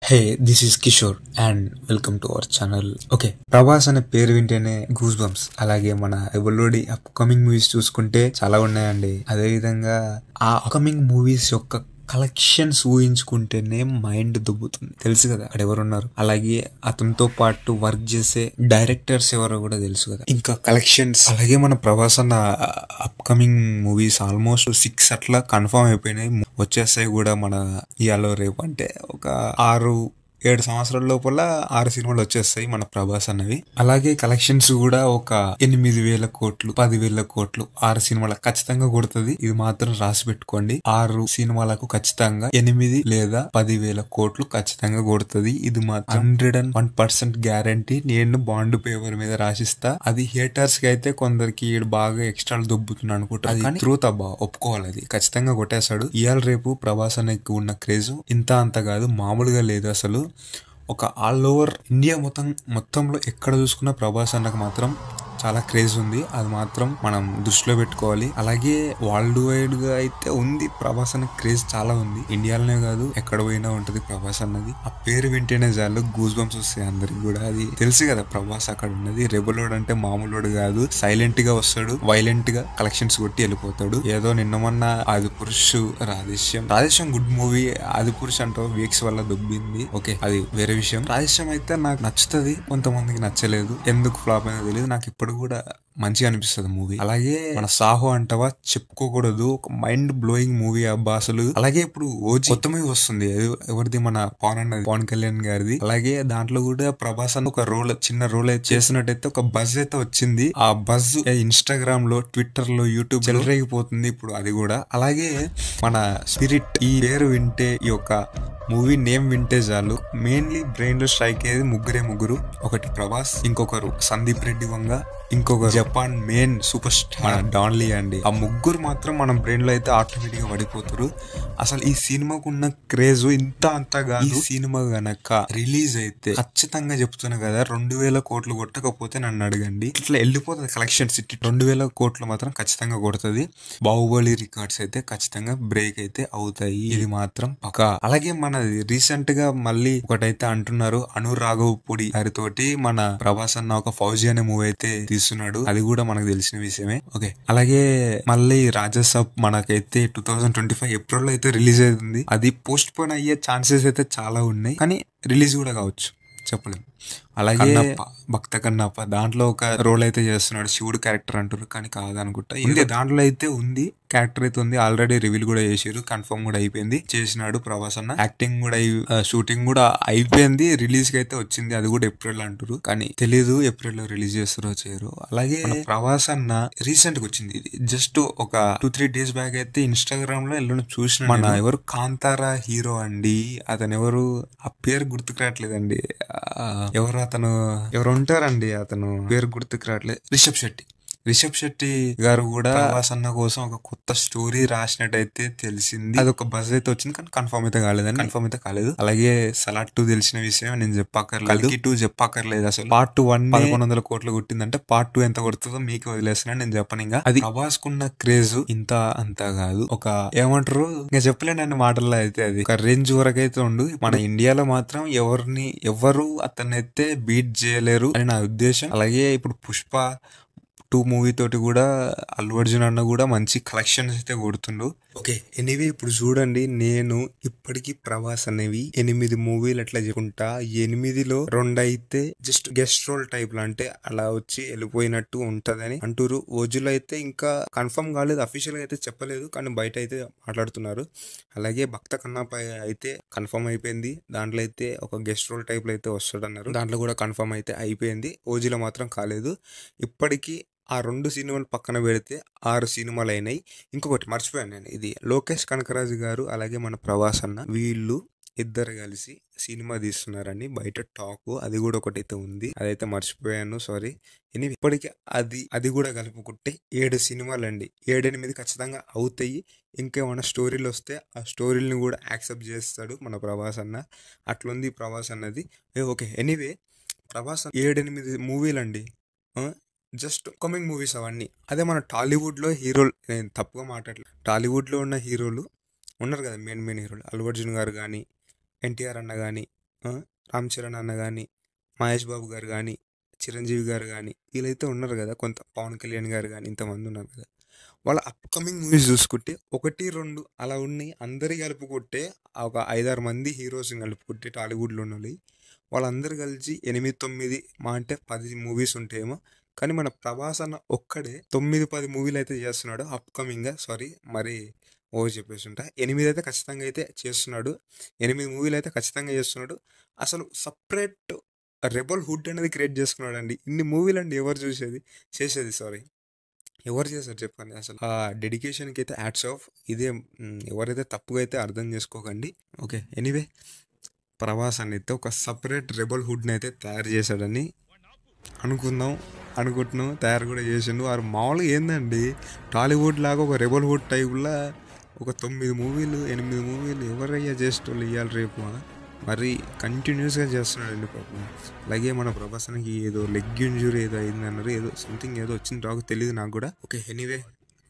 Hey this is Kishore and welcome to our channel. Okay, Prabhas అనే పేరు వింటేనే గూస్ బంప్స్. అలాగే మన ఎవల్లోడి అప్కమింగ్ మూవీస్ చూసుకుంటే చాలా ఉన్నాయండి. అదే విధంగా ఆ అప్కమింగ్ మూవీస్ యొక్క కలెక్షన్స్ ఊహించుకుంటేనే మైండ్ దుబ్బుతుంది. తెలుసు కదా అక్కడ ఎవరున్నారు, అలాగే అతనితో పాటు వర్క్ చేసే డైరెక్టర్స్ ఎవరో కూడా తెలుసు కదా. ఇంకా కలెక్షన్స్, అలాగే మన ప్రభాస్ అన్న అప్కమింగ్ మూవీస్ ఆల్మోస్ట్ 6 అట్లా కన్ఫర్మ్ అయిపోయినాయి, వచ్చేస్తాయి కూడా మన ఇయాలో రేపు. అంటే ఒక 6-7 సంవత్సరాల లోపల 6 సినిమాలు వచ్చేస్తాయి మన ప్రభాస్ అన్నవి. అలాగే కలెక్షన్స్ కూడా ఒక 8,000 కోట్లు 10,000 కోట్లు 6 సినిమాలకు ఖచ్చితంగా కొడుతుంది. ఇది మాత్రం రాసి పెట్టుకోండి. 6 సినిమాలకు ఖచ్చితంగా 8 లేదా 10,000 కోట్లు ఖచ్చితంగా కొడుతుంది. ఇది మాత్రం 101% గ్యారంటీ. నేను బాండ్ పేపర్ మీద రాసిస్తా. అది హేటర్స్ కి అయితే కొందరికి బాగా ఎక్స్ట్రా దొబ్బుతున్నా అనుకుంటా. అది ట్రూత్ అబ్బా, ఒప్పుకోవాలి. అది ఖచ్చితంగా కొట్టేస్తాడు. ఇవాళ రేపు ప్రభాస్ అన్నకి ఉన్న క్రేజ్ ఇంత అంత కాదు, మామూలుగా లేదు అసలు. ఒక ఆల్ ఓవర్ ఇండియా మొత్తంలో ఎక్కడ చూసుకున్నా ప్రభాస్ అన్నకు మాత్రం చాలా క్రేజ్ ఉంది. అది మాత్రం మనం దృష్టిలో పెట్టుకోవాలి. అలాగే వరల్డ్ వైడ్ గా అయితే ఉంది, ప్రభాస్ అన్న క్రేజ్ చాలా ఉంది. ఇండియాలోనే కాదు, ఎక్కడ పోయినా ఉంటది ప్రభాస్ అన్నది. ఆ పేరు వింటేనే చాలు గూస్ బంప్స్ వస్తాయి అందరికి కూడా. అది తెలుసు కదా ప్రభాస్ అక్కడ ఉన్నది. రెబలోడ్ అంటే మామూలుడు కాదు. సైలెంట్ గా వస్తాడు, వైలెంట్ గా కలెక్షన్స్ కొట్టి వెళ్ళిపోతాడు. ఏదో నిన్న మొన్న ఆదిపురుష్ రాధేశ్యం గుడ్ మూవీ. ఆదిపురుష్ అంటావు వీక్స్ వల్ల దుబ్బింది. ఓకే, అది వేరే విషయం. రాధేశ్యం అయితే నాకు నచ్చుతుంది, కొంతమందికి నచ్చలేదు. ఎందుకు ఫ్లాప్ అయినా తెలియదు. నాకు ఇప్పుడు కూడా మంచిగా అనిపిస్తుంది మూవీ. అలాగే మన సాహో అంటావా, చెప్పుకోకూడదు, ఒక మైండ్ బ్లోయింగ్ మూవీ అబ్బా అసలు. అలాగే ఇప్పుడు ఓజీ కొత్త మూవీ వస్తుంది, ఎవరిది, మన పవన్ కళ్యాణ్ గారిది. అలాగే దాంట్లో కూడా ప్రభాస్ అని ఒక చిన్న రోల్ అయితే చేసినట్టయితే ఒక బజ్ అయితే వచ్చింది. ఆ బజ్ ఇన్స్టాగ్రామ్ లో, ట్విట్టర్ లో, యూట్యూబ్ చెలరేగిపోతుంది ఇప్పుడు అది కూడా. అలాగే మన స్పిరిట్, ఈ పేరు వింటే, ఈ యొక్క మూవీ నేమ్ వింటే చాలు మెయిన్లీ బ్రెయిన్ లో స్ట్రైక్ అయ్యేది ముగ్గురు. ఒకటి ప్రభాస్, ఇంకొకరు సందీప్ రెడ్డి వంగ, ఇంకొక Japan main super star Don Lee అండి. ఆ ముగ్గురు మాత్రం మన బ్రెయిన్ లో అయితే ఆటోమేటిక్ గా పడిపోతారు. అసలు ఈ సినిమాకు ఉన్న క్రేజ్ ఇంత అంతగా. ఈ సినిమా గనక రిలీజ్ అయితే ఖచ్చితంగా చెప్తున్నా కదా, 2,000 కోట్లు కొట్టకపోతే నన్ను అడగండి. ఇట్లా వెళ్ళిపోతుంది కలెక్షన్స్. 2,000 కోట్లు మాత్రం ఖచ్చితంగా కొడుతుంది. బాహుబలి రికార్డ్స్ అయితే ఖచ్చితంగా బ్రేక్ అయితే అవుతాయి, ఇది మాత్రం పక్కా. అలాగే మనది రీసెంట్ గా మళ్ళీ ఒకటైతే అంటున్నారు, అనురాఘవపూడి గారితోటి మన ప్రభాస్ అన్న ఒక ఫౌజీ అనే మూవీ అయితే తీస్తున్నాడు. అది కూడా మనకు తెలిసిన విషయమే. ఓకే, అలాగే మళ్ళీ రాజసాబ్ మనకైతే 2025 ఏప్రిల్ లో అయితే రిలీజ్ అవుతుంది. అది పోస్ట్ పోన్ అయ్యే ఛాన్సెస్ అయితే చాలా ఉన్నాయి, కానీ రిలీజ్ కూడా కావచ్చు, చెప్పలేము. అలాగే భక్త కన్నప్ప దాంట్లో ఒక రోల్ అయితే చేస్తున్నాడు, శివుడు క్యారెక్టర్ అంటారు కానీ కాదనుకుంటా. ఉంది దాంట్లో అయితే ఉంది, క్యారెక్టర్ అయితే ఉంది. ఆల్రెడీ రివీల్ కూడా చేసారు, కన్ఫర్మ్ కూడా అయిపోయింది. చేసినాడు ప్రభాస్ అన్న. యాక్టింగ్ కూడా షూటింగ్ కూడా అయిపోయింది. రిలీజ్ కి అయితే వచ్చింది, అది కూడా ఏప్రిల్ అంటారు, కానీ తెలీదు ఏప్రిల్ లో రిలీజ్ చేస్తారో చేయరు. అలాగే ప్రభాస్ అన్న రీసెంట్ గా వచ్చింది, ఇది జస్ట్ ఒక 2-3 డేస్ బ్యాక్ అయితే ఇన్స్టాగ్రామ్ లో వెళ్ళడం చూసిన. మన ఎవరు కాంతారా హీరో అండి, అతను ఎవరు, ఆ పేరు గుర్తుకు రావట్లేదండి. ఎవరు ఉంటారండి, అతను పేరు గుర్తుకు రావట్లేదు. రిషబ్ శెట్టి గారు కూడా ప్రభాస్ అన్న కోసం ఒక కొత్త స్టోరీ రాసినట్టయితే తెలిసింది. అది ఒక బజ్ అయితే వచ్చింది, కానీ కన్ఫర్మ్ అయితే కాలేదు. అలాగే సలార్ 2 తెలిసిన విషయం నేను చెప్పక్కర్లేదు, కల్కి 2 చెప్పక్కర్లేదు. అసలు పార్ట్ 1 1,100 కోట్లు కొట్టిందంటే పార్ట్ 2 ఎంత కొడుతుందో మీకు వదిలేస్తున్నా, నేను చెప్పను. ఇంకా అది ప్రభాస్ కున్న క్రేజ్ ఇంత అంత కాదు. ఒక ఏమంటారు, ఇంకా చెప్పలేనండి మాటల్లో అయితే. అది ఒక రేంజ్ వరకు అయితే ఉండు. మన ఇండియాలో మాత్రం ఎవరు అతనైతే బీట్ చేయలేరు అని నా ఉద్దేశం. అలాగే ఇప్పుడు పుష్ప 2 మూవీ తోటి కూడా అల్లు అర్జున్ అన్న కూడా మంచి కలెక్షన్స్ అయితే కొడుతుండు. ఓకే, ఎనీవే ఇప్పుడు చూడండి, నేను ఇప్పటికీ ప్రభాస్ అనేవి 8 మూవీలు అట్లా చెప్పుకుంటా. 8లో 2 అయితే జస్ట్ గెస్ట్ రోల్ టైప్ లో, అంటే అలా వచ్చి వెళ్ళిపోయినట్టు ఉంటదని అంటారు. ఓజులో అయితే ఇంకా కన్ఫర్మ్ కాలేదు, అఫీషియల్ గా అయితే చెప్పలేదు, కానీ బయట అయితే మాట్లాడుతున్నారు. అలాగే భక్త కన్నప్ప అయితే కన్ఫర్మ్ అయిపోయింది. దాంట్లో అయితే ఒక గెస్ట్ రోల్ టైప్ లో అయితే వస్తాడు అన్నారు, దాంట్లో కూడా కన్ఫర్మ్ అయితే అయిపోయింది. ఓజీలో మాత్రం కాలేదు. ఇప్పటికీ ఆ 2 సినిమాలు పక్కన పెడితే 6 సినిమాలు అయినాయి. ఇంకొకటి మర్చిపోయాను నేను, ఇది లోకేష్ కనకరాజు గారు అలాగే మన ప్రభాస్ అన్న వీళ్ళు ఇద్దరు కలిసి సినిమా తీస్తున్నారని బయట టాక్. అది కూడా ఒకటైతే ఉంది, అదైతే మర్చిపోయాను, సారీ. ఇప్పటికీ అది కూడా కలుపుకుంటే 7 సినిమాలు అండి. 7-8 ఖచ్చితంగా అవుతాయి. ఇంకేమైనా స్టోరీలు వస్తే ఆ స్టోరీలను కూడా యాక్సెప్ట్ చేస్తాడు మన ప్రభాస్ అన్న. అట్లుంది ప్రభాస్ అన్నది. ఓకే, ఎనీవే ప్రభాస్ 7-8 మూవీలు అండి, జస్ట్ కమింగ్ మూవీస్ అవన్నీ. అదే మన టాలీవుడ్లో హీరోలు, నేను తప్పుగా మాట్లాడలేదు, టాలీవుడ్లో ఉన్న హీరోలు ఉన్నారు కదా, మెయిన్ హీరోలు, అల్లు అర్జున్ గారు కానీ, ఎన్టీఆర్ అన్న కానీ, రామ్ చరణ్ అన్న కానీ, మహేష్ బాబు గారు కానీ, చిరంజీవి గారు కానీ, వీళ్ళైతే ఉన్నారు కదా, కొంత పవన్ కళ్యాణ్ గారు కానీ, ఇంతమంది ఉన్నారు కదా. వాళ్ళ అప్కమింగ్ మూవీస్ చూసుకుంటే 1, 2 అలా ఉన్నాయి. అందరి కలుపుకుంటే ఒక 5, 6 మంది హీరోస్ని కలుపుకుంటే టాలీవుడ్లో ఉన్నవి వాళ్ళందరూ కలిసి 8, 9 మా అంటే 10 మూవీస్ ఉంటాయేమో. కానీ మన ప్రభాస్ అన్న ఒక్కడే 9, 10 మూవీలు అయితే చేస్తున్నాడు అప్కమింగ్గా. సారీ మరి ఓవర్ చెప్పేసి ఉంటా. 8 అయితే ఖచ్చితంగా అయితే చేస్తున్నాడు. 8 మూవీలు అయితే ఖచ్చితంగా చేస్తున్నాడు. అసలు సపరేట్ రెబల్ హుడ్ అనేది క్రియేట్ చేసుకున్నాడు అండి. ఇన్ని మూవీలు అండి ఎవరు చేసేది సారీ ఎవరు చేశారు చెప్పండి. అసలు ఆ డెడికేషన్కి అయితే హ్యాట్స్ ఆఫ్. ఇదే ఎవరైతే తప్పుగా అయితే అర్థం చేసుకోకండి. ఓకే, ఎనీవే ప్రభాస్ అని అయితే ఒక సపరేట్ రెబల్ హుడ్ని అయితే తయారు చేశాడని అనుకుంటున్నాం. తయారు కూడా చేసిండు. వారు మామూలుగా ఏందండి, టాలీవుడ్ లాగా ఒక రెబల్ హుడ్ టైప్లా ఒక 9 మూవీలు 8 మూవీలు ఎవరయ్యా చేసేటోళ్ళు ఇవ్వాలి రేపు మరి కంటిన్యూస్గా చేస్తున్నాడండి పాపం. అలాగే మన ప్రభాసానికి ఏదో లెగ్ ఇంజురీ ఏదో అయింది అన్నారు, ఏదో సంథింగ్ ఏదో వచ్చింది రాకు తెలియదు నాకు కూడా. ఓకే, ఎనీవే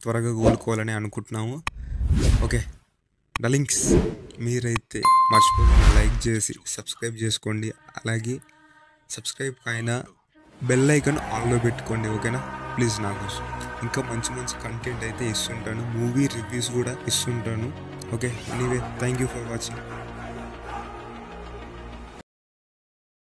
త్వరగా కోలుకోవాలని అనుకుంటున్నాము. ఓకే డలింగ్స్, మీరైతే మర్చిపోకుండా లైక్ చేసి సబ్స్క్రైబ్ చేసుకోండి. అలాగే సబ్స్క్రైబ్ అయినా బెల్ ఐకాన్ ఆన్లో పెట్టుకోండి. ఓకేనా ప్లీజ్. నా కోసం ఇంకా మంచి మంచి కంటెంట్ అయితే ఇస్తుంటాను, మూవీ రివ్యూస్ కూడా ఇస్తుంటాను. Okay anyway thank you for watching.